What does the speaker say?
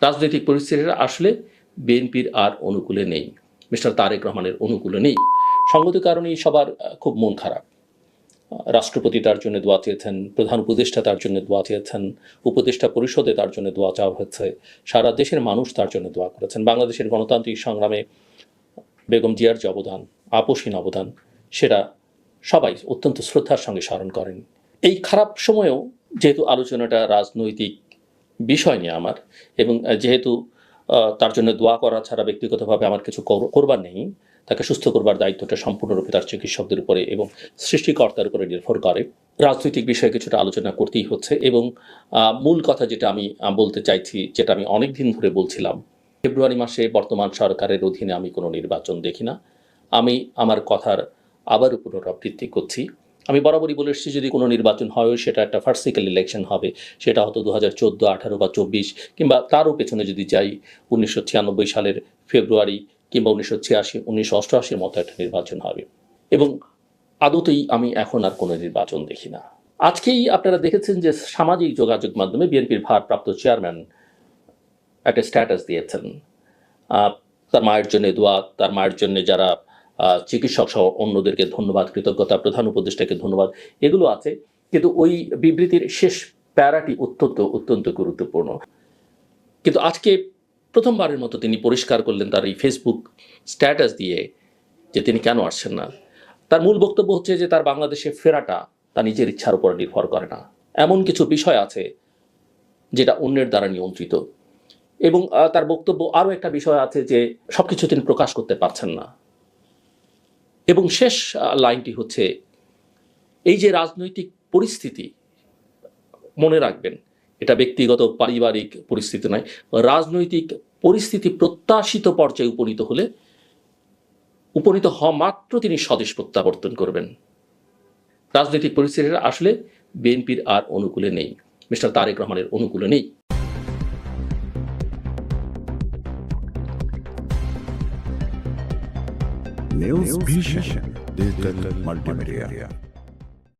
রাজনৈতিক পরিস্থিতিটা আসলে বিএনপির আর অনুকূলে নেই, মিস্টার তারেক রহমানের অনুকূলে নেই। সঙ্গত কারণেই সবার খুব মন খারাপ। রাষ্ট্রপতি তার জন্য দোয়া চেয়েছেন, প্রধান উপদেষ্টা তার জন্য দোয়া চেয়েছেন, উপদেষ্টা পরিষদে তার জন্য দোয়া চাওয়া হয়েছে, সারা দেশের মানুষ তার জন্য দোয়া করেছেন। বাংলাদেশের গণতান্ত্রিক সংগ্রামে বেগম জিয়ার যে অবদান, আপসহীন অবদান, সেটা সবাই অত্যন্ত শ্রদ্ধার সঙ্গে স্মরণ করেন। এই খারাপ সময়েও যেহেতু আলোচনাটা রাজনৈতিক বিষয় নিয়ে আমার, এবং যেহেতু তার জন্য দোয়া করা ছাড়া ব্যক্তিগতভাবে আমার কিছু করবার নেই, তাকে সুস্থ করবার দায়িত্বটা সম্পূর্ণরূপে তার চিকিৎসকদের উপরে এবং সৃষ্টিকর্তার উপরে নির্ভর করে। রাজনৈতিক বিষয়ে কিছুটা আলোচনা করতেই হচ্ছে, এবং মূল কথা যেটা আমি বলতে চাইছি, যেটা আমি অনেক দিন ধরে বলছিলাম, ফেব্রুয়ারি মাসে বর্তমান সরকারের অধীনে আমি কোনো নির্বাচন দেখি না। আমি আমার কথার আবারও পুনরাবৃত্তি করছি। আমি বরাবরই বলে এসেছি, যদি কোনো নির্বাচন হয় সেটা একটা ফার্সিক্যাল ইলেকশন হবে, সেটা হয়তো 2014, 18 বা 24, কিংবা তারও পেছনে যদি যাই 1996 সালের ফেব্রুয়ারি, কিংবা 1986, 1988 মতো একটা নির্বাচন হবে। এবং আদতেই আমি এখন আর কোনো নির্বাচন দেখি না। আজকেই আপনারা দেখেছেন যে সামাজিক যোগাযোগ মাধ্যমে বিএনপির ভারপ্রাপ্ত চেয়ারম্যান একটা স্ট্যাটাস দিয়েছেন, তার মায়ের জন্য দোয়া, তার মায়ের জন্য যারা চিকিৎসক সহ অন্যদেরকে ধন্যবাদ, কৃতজ্ঞতা, প্রধান উপদেষ্টাকে ধন্যবাদ, এগুলো আছে। কিন্তু ওই বিবৃতির শেষ প্যারাটি অত্যন্ত গুরুত্বপূর্ণ। কিন্তু আজকে প্রথমবারের মতো তিনি পরিষ্কার করলেন তার এই ফেসবুক স্ট্যাটাস দিয়ে যে তিনি কেন আসছেন না। তার মূল বক্তব্য হচ্ছে যে তার বাংলাদেশে ফেরাটা তার নিজের ইচ্ছার উপর নির্ভর করে না, এমন কিছু বিষয় আছে যেটা অন্যের দ্বারা নিয়ন্ত্রিত। এবং তার বক্তব্য আরও একটা বিষয় আছে যে সবকিছু তিনি প্রকাশ করতে পারছেন না। এবং শেষ লাইনটি হচ্ছে, এই যে রাজনৈতিক পরিস্থিতি, মনে রাখবেন এটা ব্যক্তিগত পারিবারিক পরিস্থিতি নয়, রাজনৈতিক পরিস্থিতি প্রত্যাশিত পর্যায়ে উপনীত হওয়া মাত্র তিনি স্বদেশ প্রত্যাবর্তন করবেন। রাজনৈতিক পরিস্থিতিটা আসলে বিএনপির আর অনুকূলে নেই, মিস্টার তারেক রহমানের অনুকূলে নেই। News Vision Digital Multimedia.